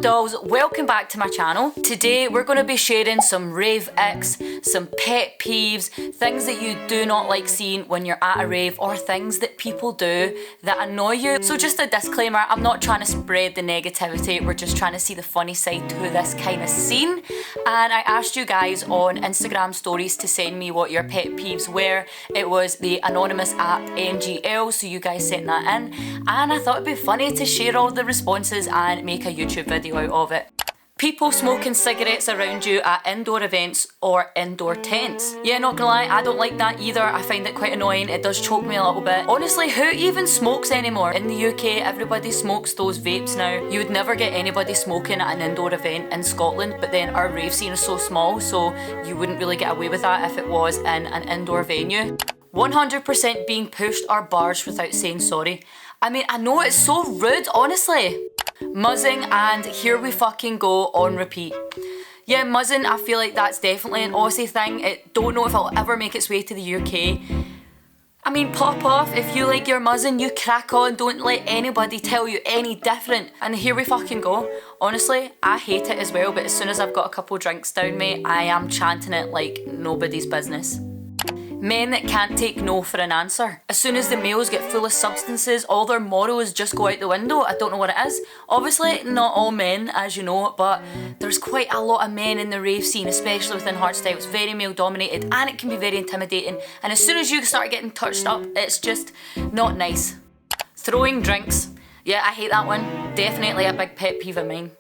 dolls, welcome back to my channel. Today we're going to be sharing some Rave Icks, some pet peeves, things that you do not like seeing when you're at a rave, or things that people do that annoy you. So just a disclaimer, I'm not trying to spread the negativity, we're just trying to see the funny side to this kind of scene. And I asked you guys on Instagram stories to send me what your pet peeves were. It was the anonymous app NGL, so you guys sent that in. And I thought it'd be funny to share all the responses and make a YouTube video out of it. People smoking cigarettes around you at indoor events or indoor tents. Yeah, not gonna lie, I don't like that either. I find it quite annoying. It does choke me a little bit. Honestly, who even smokes anymore? In the UK, everybody smokes those vapes now. You would never get anybody smoking at an indoor event in Scotland, but then our rave scene is so small, so you wouldn't really get away with that if it was in an indoor venue. 100% being pushed or barged without saying sorry. I mean, I know it's so rude, honestly. Muzzing and here we fucking go on repeat. Yeah, muzzing, I feel like that's definitely an Aussie thing. I don't know if it'll ever make its way to the UK. I mean, pop off, if you like your muzzing, you crack on, don't let anybody tell you any different. And here we fucking go. Honestly, I hate it as well, but as soon as I've got a couple drinks down me, I am chanting it like nobody's business. Men that can't take no for an answer. As soon as the males get full of substances, all their morals just go out the window. I don't know what it is. Obviously, not all men, as you know, but there's quite a lot of men in the rave scene, especially within hardstyle. It's very male dominated and it can be very intimidating. And as soon as you start getting touched up, it's just not nice. Throwing drinks. Yeah, I hate that one. Definitely a big pet peeve of mine.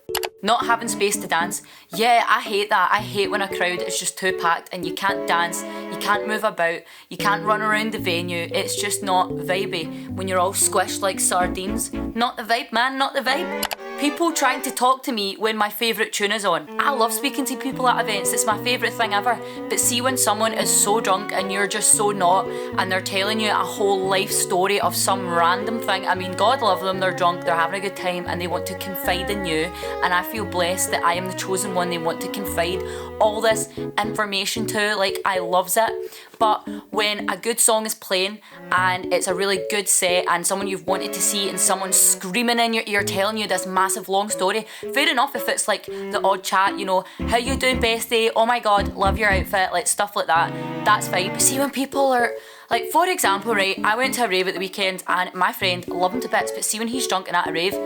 Not having space to dance. Yeah, I hate that. I hate when a crowd is just too packed and you can't dance, you can't move about, you can't run around the venue. It's just not vibey when you're all squished like sardines. Not the vibe, man, not the vibe. People trying to talk to me when my favourite tune is on. I love speaking to people at events, it's my favourite thing ever. But see when someone is so drunk and you're just so not, and they're telling you a whole life story of some random thing. I mean, God love them, they're drunk, they're having a good time and they want to confide in you. And I feel blessed that I am the chosen one they want to confide all this information to. Like, I loves it. But when a good song is playing and it's a really good set and someone you've wanted to see and someone's screaming in your ear telling you this massive long story, fair enough if it's like the odd chat, you know, how you doing bestie, oh my god, love your outfit, like stuff like that, that's fine. But see when people are, like for example, right, I went to a rave at the weekend and my friend, love him to bits, but see when he's drunk and at a rave,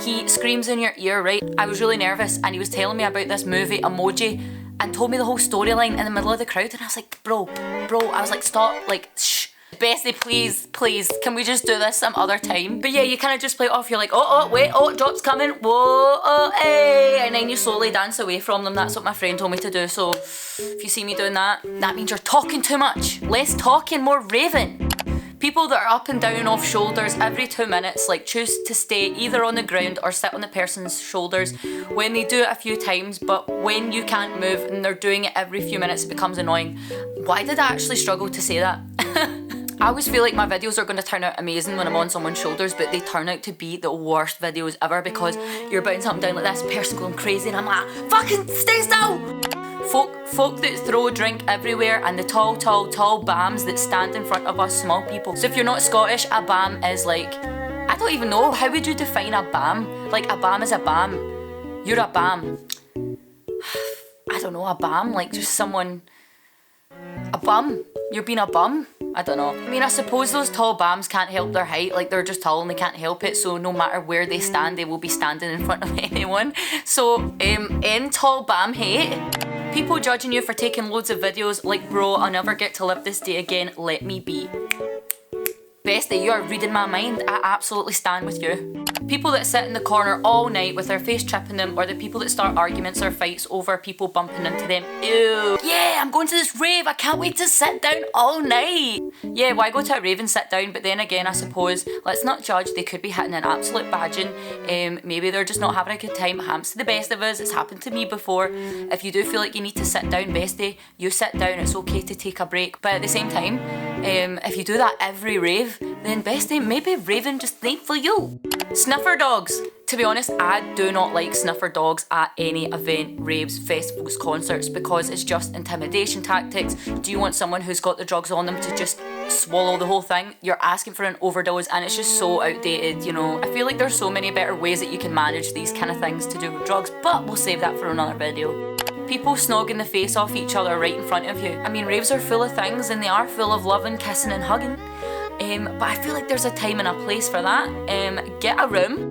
he screams in your ear, right? I was really nervous and he was telling me about this movie, Emoji, and told me the whole storyline in the middle of the crowd, and I was like, bro, I was like, stop, like, shh. Bestie, please, can we just do this some other time? But yeah, you kind of just play it off, you're like, oh, wait, drop's coming, whoa, oh, hey, and then you slowly dance away from them. That's what my friend told me to do, so if you see me doing that, that means you're talking too much. Less talking, more raving. People that are up and down off shoulders every 2 minutes, like choose to stay either on the ground or sit on the person's shoulders when they do it a few times, but when you can't move and they're doing it every few minutes, it becomes annoying. Why did I actually struggle to say that? I always feel like my videos are going to turn out amazing when I'm on someone's shoulders, but they turn out to be the worst videos ever because you're bouncing up and down like this, person going crazy, and I'm like, fucking stay still! Folk that throw drink everywhere and the tall bams that stand in front of us small people. So if you're not Scottish, a bam is like, I don't even know, how would you define a bam? Like a bam is a bam. You're a bam. I don't know, a bam, like just someone, a bum. You're being a bum? I don't know. I mean, I suppose those tall bams can't help their height, like they're just tall and they can't help it, so no matter where they stand, they will be standing in front of anyone. So, end tall bam hate. People judging you for taking loads of videos, like bro, I'll never get to live this day again, let me be. Bestie, you are reading my mind, I absolutely stand with you. People that sit in the corner all night with their face tripping them, or the people that start arguments or fights over people bumping into them. Ew. Yeah, I'm going to this rave, I can't wait to sit down all night. Yeah, why go to a rave and sit down? But then again, I suppose, let's not judge, they could be hitting an absolute badging. Maybe they're just not having a good time. It happens to the best of us, it's happened to me before. If you do feel like you need to sit down, bestie, you sit down, it's okay to take a break. But at the same time, if you do that every rave, then bestie, maybe raving just ain't for you. Sniffer dogs. To be honest, I do not like sniffer dogs at any event, raves, festivals, concerts, because it's just intimidation tactics. Do you want someone who's got the drugs on them to just swallow the whole thing, you're asking for an overdose, and it's just so outdated, you know. I feel like there's so many better ways that you can manage these kind of things to do with drugs, but we'll save that for another video. People snogging the face off each other right in front of you. I mean, raves are full of things, and they are full of loving, kissing and hugging. But I feel like there's a time and a place for that. Get a room.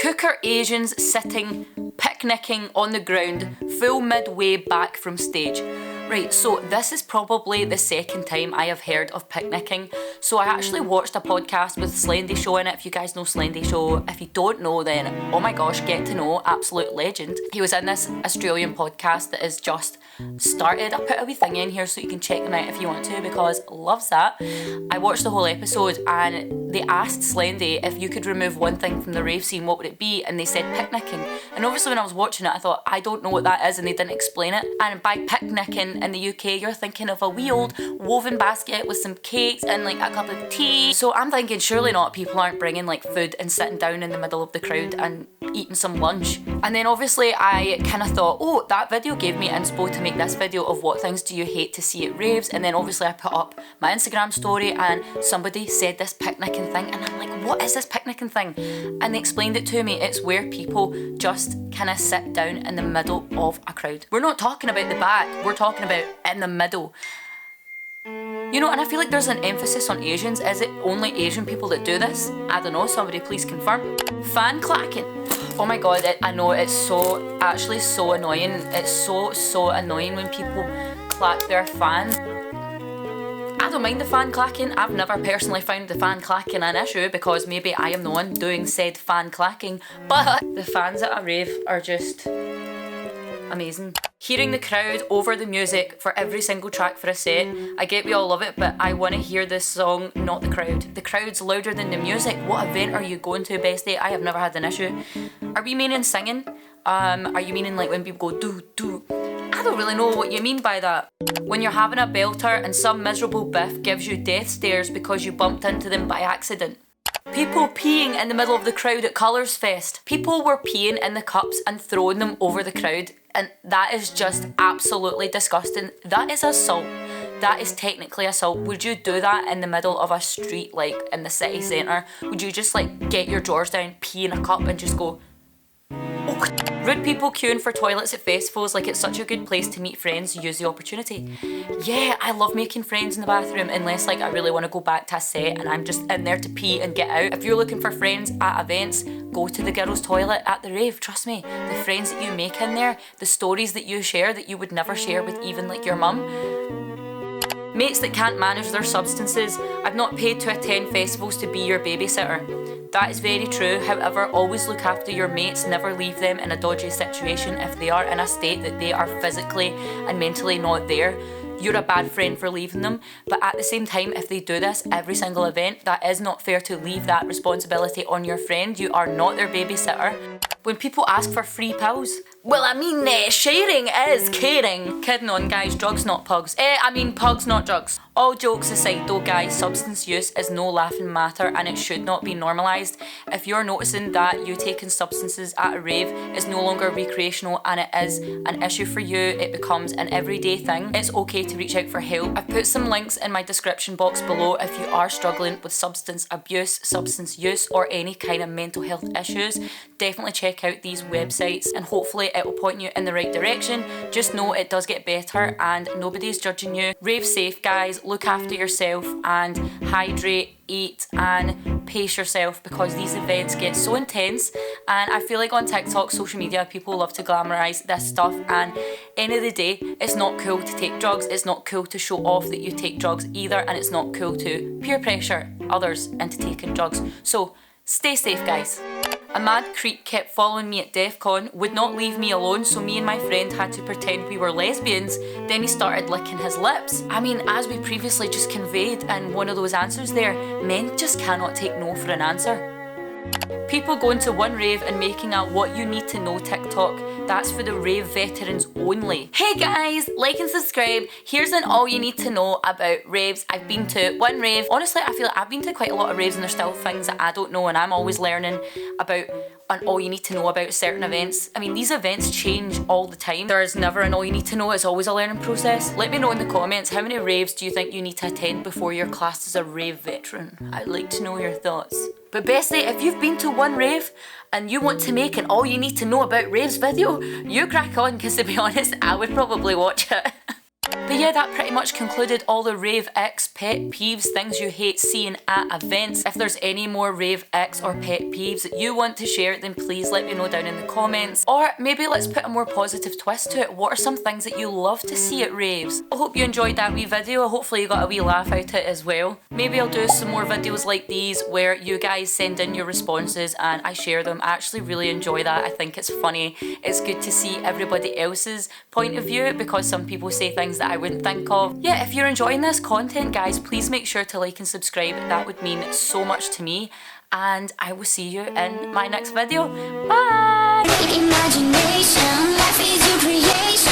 Cooker Asians sitting, picnicking on the ground, full midway back from stage. Right, so this is probably the second time I have heard of picnicking. So I actually watched a podcast with Slendy Show in it. If you guys know Slendy Show, if you don't know, then oh my gosh, get to know, absolute legend. He was in this Australian podcast that is just started. I'll put a wee thing in here so you can check them out if you want to, because loves that. I watched the whole episode and they asked Slendy if you could remove one thing from the rave scene, what would it be? And they said picnicking. And obviously when I was watching it, I thought, I don't know what that is, and they didn't explain it. And by picnicking in the UK, you're thinking of a wee old woven basket with some cakes and like a cup of tea. So I'm thinking surely not, people aren't bringing like food and sitting down in the middle of the crowd and eating some lunch. And then obviously I kind of thought, oh, that video gave me inspo to make this video of what things do you hate to see at raves. And then obviously I put up my Instagram story and somebody said this picnicking thing, and I'm like, what is this picnicking thing? And they explained it to me. It's where people just kind of sit down in the middle of a crowd. We're not talking about the back, we're talking about in the middle. You know, and I feel like there's an emphasis on Asians. Is it only Asian people that do this? I don't know, somebody please confirm. Fan clacking. Oh my god, I know it's so annoying. It's so annoying when people clack their fan. I don't mind the fan clacking. I've never personally found the fan clacking an issue, because maybe I am the one doing said fan clacking, but the fans at a rave are just amazing. Hearing the crowd over the music for every single track for a set. I get we all love it, but I want to hear this song, not the crowd. The crowd's louder than the music. What event are you going to, bestie? I have never had an issue. Are we meaning singing? Are you meaning like when people go do do? I don't really know what you mean by that. When you're having a belter and some miserable biff gives you death stares because you bumped into them by accident. People peeing in the middle of the crowd at Colours Fest. People were peeing in the cups and throwing them over the crowd, and that is just absolutely disgusting. That is assault. That is technically assault. Would you do that in the middle of a street, like in the city centre? Would you just like get your drawers down, pee in a cup and just go, oh. Rude people queuing for toilets at festivals like it's such a good place to meet friends, use the opportunity. Yeah, I love making friends in the bathroom, unless like I really want to go back to a set and I'm just in there to pee and get out. If you're looking for friends at events, go to the girls' toilet at the rave. Trust me, the friends that you make in there, the stories that you share that you would never share with even like your mum. Mates that can't manage their substances. I've not paid to attend festivals to be your babysitter. That is very true. However, always look after your mates, never leave them in a dodgy situation if they are in a state that they are physically and mentally not there. You're a bad friend for leaving them, but at the same time, if they do this every single event, that is not fair to leave that responsibility on your friend. You are not their babysitter. When people ask for free pills, well, I mean, sharing is caring. Kidding on, guys, drugs not pugs. Pugs not drugs. All jokes aside though, guys, substance use is no laughing matter and it should not be normalised. If you're noticing that you taking substances at a rave is no longer recreational and it is an issue for you, it becomes an everyday thing, it's okay to reach out for help. I've put some links in my description box below if you are struggling with substance abuse, substance use, or any kind of mental health issues. Definitely check out these websites and hopefully it will point you in the right direction. Just know it does get better and nobody's judging you. Rave safe, guys. Look after yourself and hydrate, eat and pace yourself, because these events get so intense, and I feel like on TikTok, social media, people love to glamorise this stuff, and end of the day, it's not cool to take drugs, it's not cool to show off that you take drugs either, and it's not cool to peer pressure others into taking drugs. So stay safe, guys. A mad creep kept following me at DEF CON, would not leave me alone, so me and my friend had to pretend we were lesbians. Then he started licking his lips. I mean, as we previously just conveyed in one of those answers there, men just cannot take no for an answer. People going to one rave and making a what you need to know TikTok. That's for the rave veterans only. Hey guys, like and subscribe. Here's an all you need to know about raves. I've been to one rave. Honestly, I feel like I've been to quite a lot of raves and there's still things that I don't know and I'm always learning about and all you need to know about certain events. I mean, these events change all the time. There's never an all you need to know, it's always a learning process. Let me know in the comments, how many raves do you think you need to attend before you're classed as a rave veteran? I'd like to know your thoughts. But bestie, if you've been to one rave and you want to make an all you need to know about raves video, you crack on, because to be honest, I would probably watch it. But yeah, that pretty much concluded all the Rave Icks pet peeves, things you hate seeing at events. If there's any more Rave Icks or pet peeves that you want to share, then please let me know down in the comments. Or maybe let's put a more positive twist to it. What are some things that you love to see at raves? I hope you enjoyed that wee video. Hopefully you got a wee laugh out of it as well. Maybe I'll do some more videos like these where you guys send in your responses and I share them. I actually really enjoy that. I think it's funny. It's good to see everybody else's point of view because some people say things that I wouldn't think of. Yeah, if you're enjoying this content, guys, please make sure to like and subscribe. That would mean so much to me. And I will see you in my next video. Bye! Imagination, life is your creation.